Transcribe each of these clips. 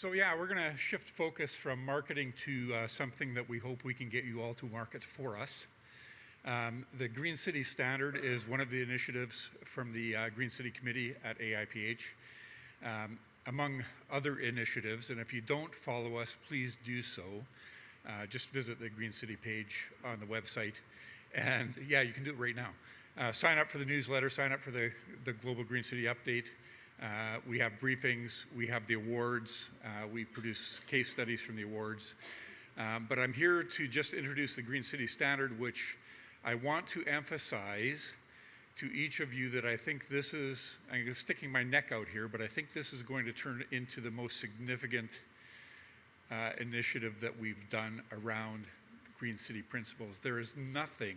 So yeah, we're going to shift focus from marketing to something that we hope we can get you all to market for us. The Green City Standard is one of the initiatives from the Green City Committee at AIPH, among other initiatives. And if you don't follow us, please do so. Just visit the Green City page on the website. And yeah, you can do it right now. Sign up for the newsletter, sign up for the Global Green City Update. We have briefings, we have the awards, we produce case studies from the awards. But I'm here to just introduce the Green City Standard, which I want to emphasize to each of you that I think this is, I'm sticking my neck out here, but I think this is going to turn into the most significant initiative that we've done around Green City principles. There is nothing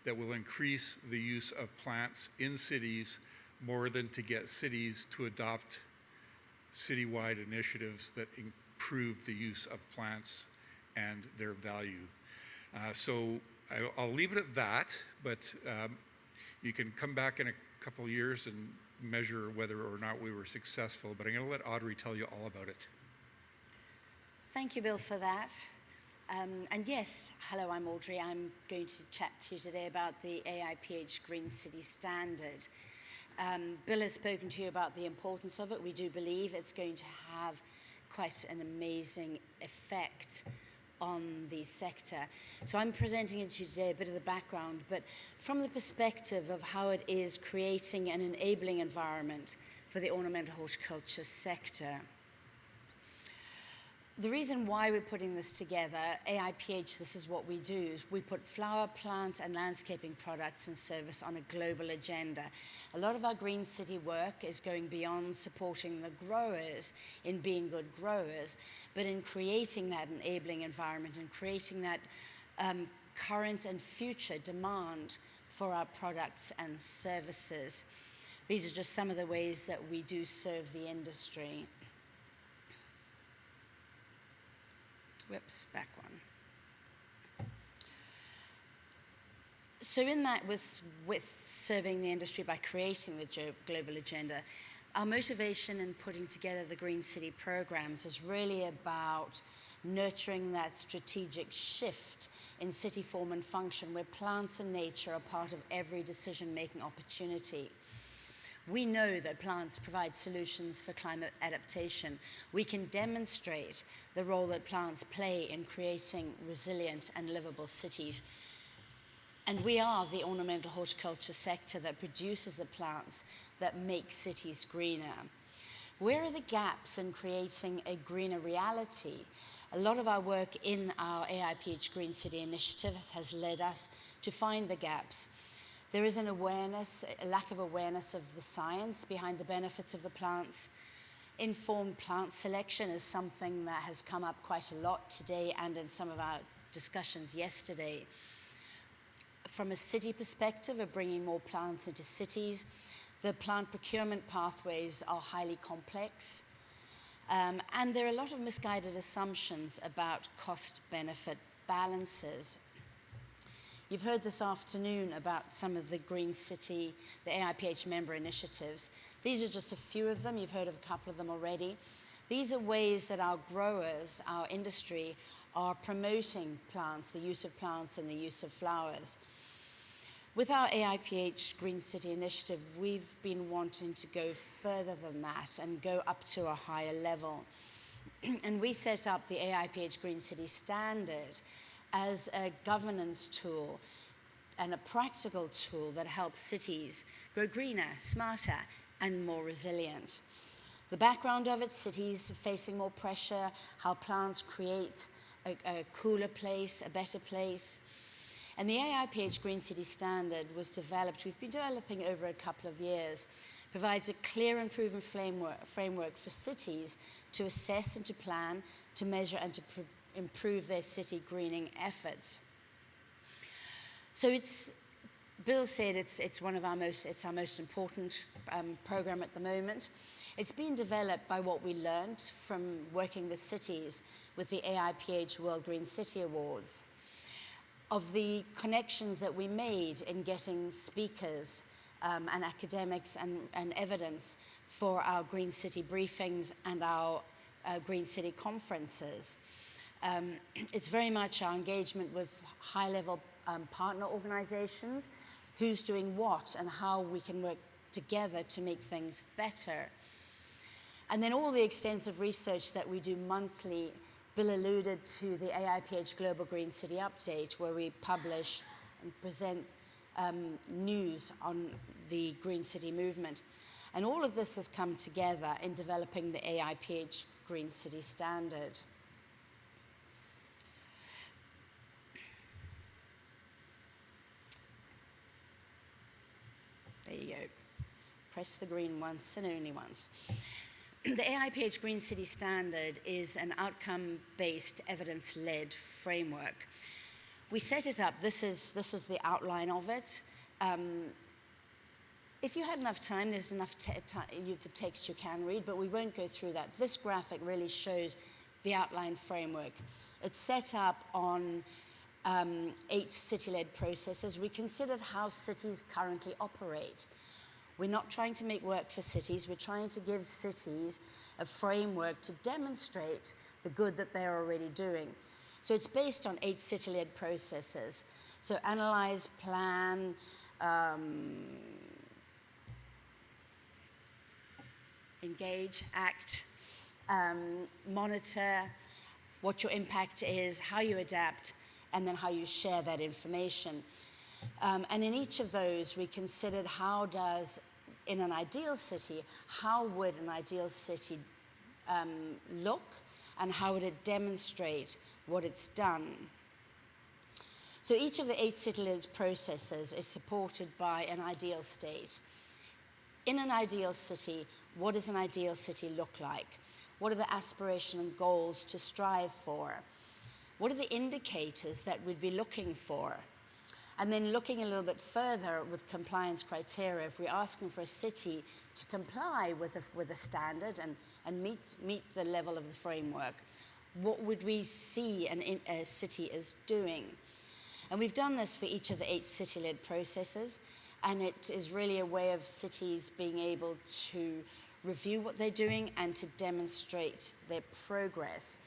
that will increase the use of plants in cities more than to get cities to adopt citywide initiatives that improve the use of plants and their value. So I'll leave it at that, but you can come back in a couple of years and measure whether or not we were successful, but I'm going to let Audrey tell you all about it. Thank you, Bill, for that. And yes, hello, I'm Audrey. I'm going to chat to you today about the AIPH Green City Standard. Bill has spoken to you about the importance of it. We do believe it's going to have quite an amazing effect on the sector. So I'm presenting it to you today, a bit of the background, but from the perspective of how it is creating an enabling environment for the ornamental horticulture sector. The reason why we're putting this together, AIPH, this is what we do, is we put flower, plant, and landscaping products and service on a global agenda. A lot of our Green City work is going beyond supporting the growers in being good growers, but in creating that enabling environment and creating that current and future demand for our products and services. These are just some of the ways that we do serve the industry. Whoops, back one. So in that, with serving the industry by creating the global agenda, our motivation in putting together the Green City programs is really about nurturing that strategic shift in city form and function where plants and nature are part of every decision-making opportunity. We know that plants provide solutions for climate adaptation. We can demonstrate the role that plants play in creating resilient and livable cities. And we are the ornamental horticulture sector that produces the plants that make cities greener. Where are the gaps in creating a greener reality? A lot of our work in our AIPH Green City initiative has led us to find the gaps. There is an awareness, a lack of awareness of the science behind the benefits of the plants. Informed plant selection is something that has come up quite a lot today and in some of our discussions yesterday. From a city perspective of bringing more plants into cities, the plant procurement pathways are highly complex. And there are a lot of misguided assumptions about cost-benefit balances. You've heard this afternoon about some of the Green City, the AIPH member initiatives. These are just a few of them. You've heard of a couple of them already. These are ways that our growers, our industry, are promoting plants, the use of plants and the use of flowers. With our AIPH Green City initiative, we've been wanting to go further than that and go up to a higher level. And we set up the AIPH Green City Standard as a governance tool and a practical tool that helps cities grow greener, smarter, and more resilient. The background of it, cities facing more pressure, how plants create a cooler place, a better place. And the AIPH Green City Standard was developed, we've been developing over a couple of years, provides a clear and proven framework for cities to assess and to plan, to measure and to improve their city greening efforts. So Bill said it's our most important program at the moment. It's been developed by what we learned from working with cities with the AIPH World Green City Awards, of the connections that we made in getting speakers and academics and evidence for our Green City briefings and our Green City conferences. It's very much our engagement with high-level partner organizations, who's doing what and how we can work together to make things better. And then all the extensive research that we do monthly. Bill alluded to the AIPH Global Green City Update, where we publish and present news on the Green City movement. And all of this has come together in developing the AIPH Green City Standard. There you go. Press the green once and only once. The AIPH Green City Standard is an outcome-based, evidence-led framework. We set it up. This is the outline of it. If you had enough time, there's enough the text you can read, but we won't go through that. This graphic really shows the outline framework. It's set up on 8 city-led processes. We considered how cities currently operate. We're not trying to make work for cities. We're trying to give cities a framework to demonstrate the good that they're already doing. So it's based on 8 city-led processes. So analyze, plan, engage, act, monitor what your impact is, how you adapt, and then how you share that information. And in each of those, we considered how does, in an ideal city, how would an ideal city look, and how would it demonstrate what it's done. So each of the 8 city-led processes is supported by an ideal state. In an ideal city, what does an ideal city look like? What are the aspirations and goals to strive for? What are the indicators that we'd be looking for? And then looking a little bit further with compliance criteria, if we're asking for a city to comply with a standard and meet the level of the framework, what would we see a city as doing? And we've done this for each of the 8 city-led processes, and it is really a way of cities being able to review what they're doing and to demonstrate their progress.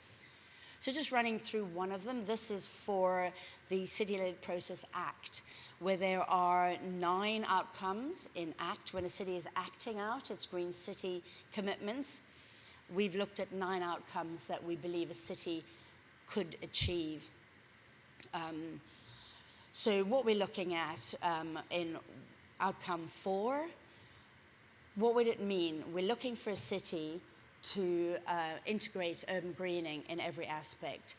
So just running through one of them, this is for the City-Led Process Act, where there are 9 outcomes in ACT. When a city is acting out its Green City commitments, we've looked at 9 outcomes that we believe a city could achieve. So what we're looking at in outcome 4, what would it mean? We're looking for a city to integrate urban greening in every aspect.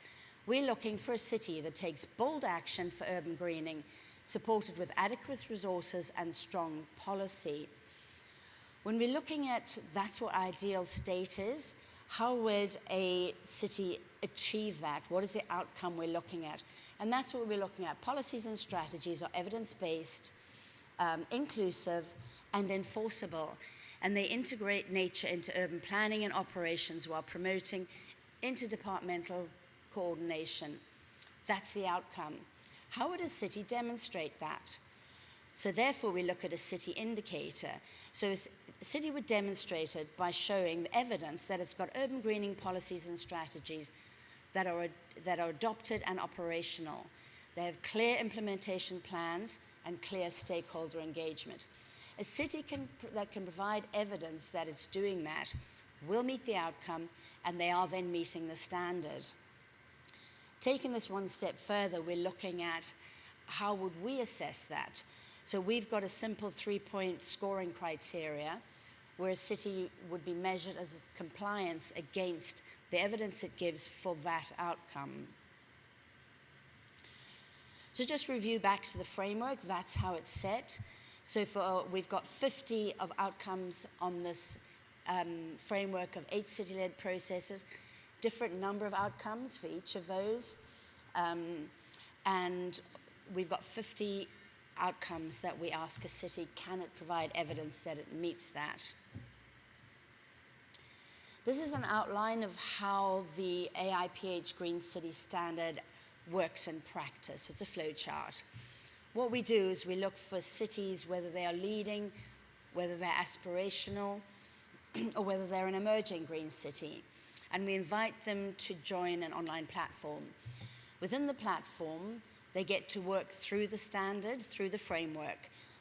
We're looking for a city that takes bold action for urban greening, supported with adequate resources and strong policy. When we're looking at that's what ideal state is, how would a city achieve that? What is the outcome we're looking at? And that's what we're looking at. Policies and strategies are evidence-based, inclusive, and enforceable. And they integrate nature into urban planning and operations while promoting interdepartmental coordination. That's the outcome. How would a city demonstrate that? So therefore, we look at a city indicator. So a city would demonstrate it by showing the evidence that it's got urban greening policies and strategies that are adopted and operational. They have clear implementation plans and clear stakeholder engagement. A city that can provide evidence that it's doing that will meet the outcome, and they are then meeting the standard. Taking this one step further, we're looking at how would we assess that. So we've got a simple 3-point scoring criteria where a city would be measured as compliance against the evidence it gives for that outcome. So just review back to the framework, that's how it's set. So we've got 50 of outcomes on this framework of 8 city-led processes, different number of outcomes for each of those. And we've got 50 outcomes that we ask a city, can it provide evidence that it meets that? This is an outline of how the AIPH Green City Standard works in practice. It's a flow chart. What we do is we look for cities, whether they are leading, whether they're aspirational, or whether they're an emerging green city. and we invite them to join an online platform. Within the platform, they get to work through the standard, through the framework.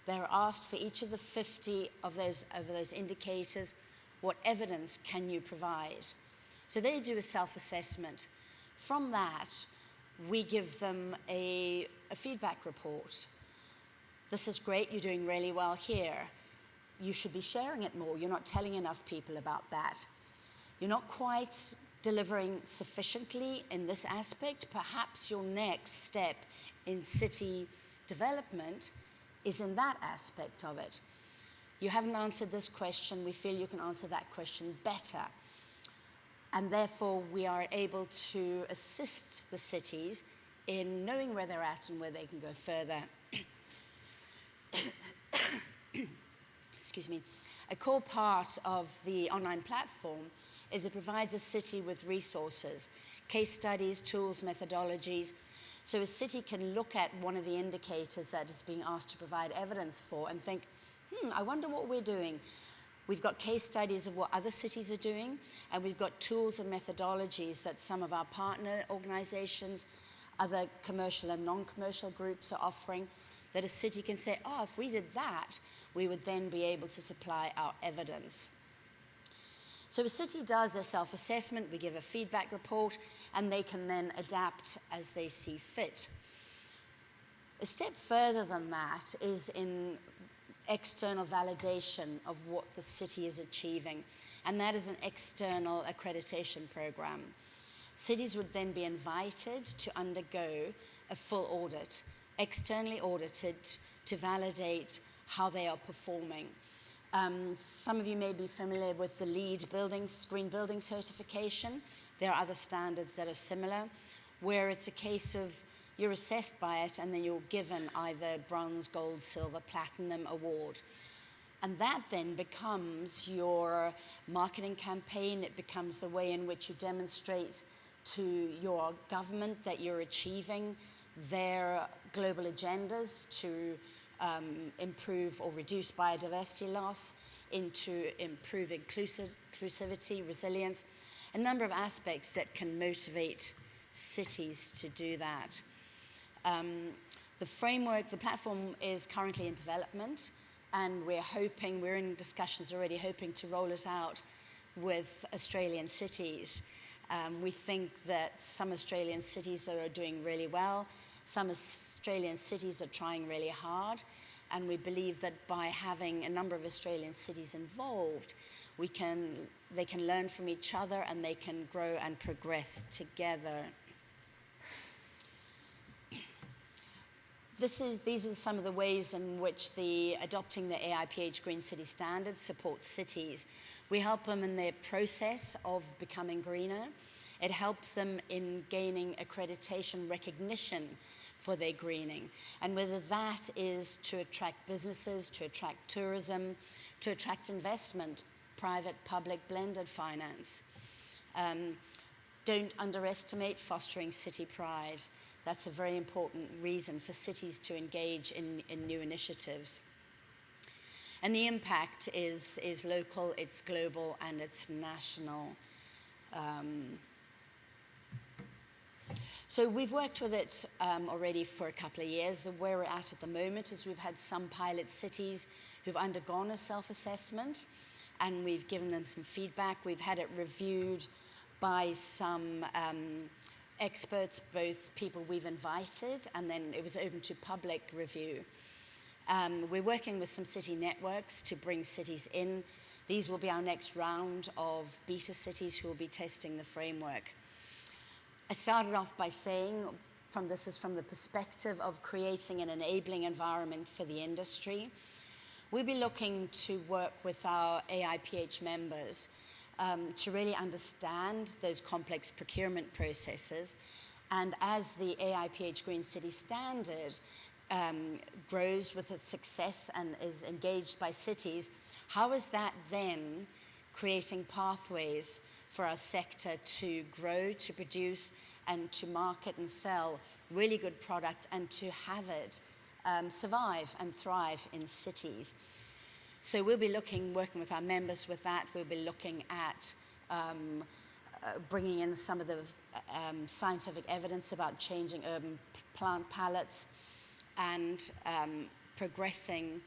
They're asked for each of the 50 of those indicators, what evidence can you provide? So they do a self-assessment. From that, we give them a feedback report. This is great, you're doing really well here. You should be sharing it more. You're not telling enough people about that. You're not quite delivering sufficiently in this aspect. Perhaps your next step in city development is in that aspect of it. You haven't answered this question. We feel you can answer that question better. And therefore, we are able to assist the cities in knowing where they're at and where they can go further. Excuse me. A core part of the online platform is it provides a city with resources, case studies, tools, methodologies. So a city can look at one of the indicators that is being asked to provide evidence for and think, I wonder what we're doing. We've got case studies of what other cities are doing, and we've got tools and methodologies that some of our partner organizations, other commercial and non-commercial groups are offering, that a city can say, if we did that, we would then be able to supply our evidence. So a city does their self-assessment, we give a feedback report, and they can then adapt as they see fit. A step further than that is in external validation of what the city is achieving, and that is an external accreditation program. Cities would then be invited to undergo a full audit, externally audited, to validate how they are performing. Some of you may be familiar with the LEED Green Building certification. There are other standards that are similar, where it's a case of you're assessed by it and then you're given either bronze, gold, silver, platinum award. And that then becomes your marketing campaign. It becomes the way in which you demonstrate to your government that you're achieving their global agendas to improve or reduce biodiversity loss, into improve inclusivity, resilience, a number of aspects that can motivate cities to do that. The framework, the platform is currently in development, and we're in discussions already, hoping to roll it out with Australian cities. We think that some Australian cities are doing really well. Some Australian cities are trying really hard, and we believe that by having a number of Australian cities involved, they can learn from each other and they can grow and progress together. These are some of the ways in which adopting the AIPH Green City Standards supports cities. We help them in their process of becoming greener. It helps them in gaining accreditation recognition for their greening. And whether that is to attract businesses, to attract tourism, to attract investment, private, public, blended finance. Don't underestimate fostering city pride. That's a very important reason for cities to engage in new initiatives. And the impact is local, it's global, and it's national. So we've worked with it already for a couple of years. Where we're at the moment is we've had some pilot cities who've undergone a self-assessment, and we've given them some feedback. We've had it reviewed by some experts, both people we've invited, and then it was open to public review. We're working with some city networks to bring cities in. These will be our next round of beta cities who will be testing the framework. I started off by saying, this is from the perspective of creating an enabling environment for the industry. We'll be looking to work with our AIPH members to really understand those complex procurement processes. And as the AIPH Green City Standard grows with its success and is engaged by cities, how is that then creating pathways for our sector to grow, to produce, and to market and sell really good product, and to have it survive and thrive in cities? So we'll be working with our members with that. We'll be looking at bringing in some of the scientific evidence about changing urban plant palettes and progressing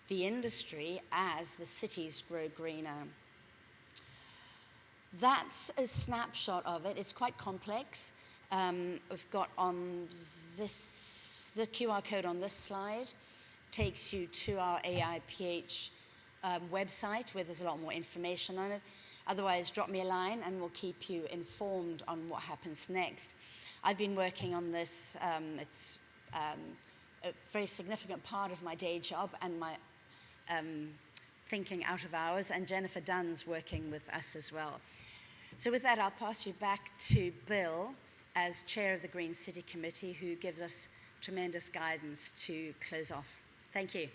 the industry as the cities grow greener. That's a snapshot of it. It's quite complex. We've got on this, the QR code on this slide takes you to our AIPH website where there's a lot more information on it. Otherwise, drop me a line and we'll keep you informed on what happens next. I've been working on this. It's a very significant part of my day job and my thinking out of hours, and Jennifer Dunn's working with us as well. So with that, I'll pass you back to Bill as chair of the Green City Committee, who gives us tremendous guidance to close off. Thank you.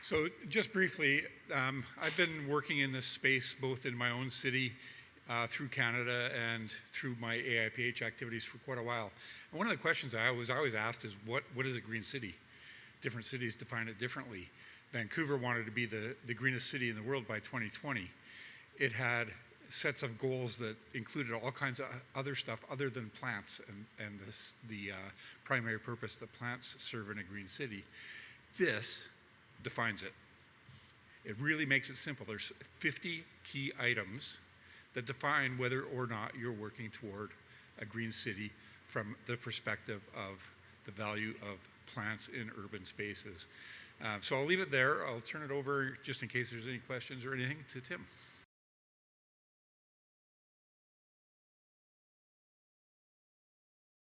So just briefly, I've been working in this space both in my own city, through Canada, and through my AIPH activities for quite a while. And one of the questions I was always asked is, what is a green city? Different cities define it differently. Vancouver wanted to be the greenest city in the world by 2020. It had sets of goals that included all kinds of other stuff other than plants and the primary purpose that plants serve in a green city. This defines it. It really makes it simple. There's 50 key items that define whether or not you're working toward a green city from the perspective of the value of plants in urban spaces. So I'll leave it there. I'll turn it over, just in case there's any questions or anything, to Tim.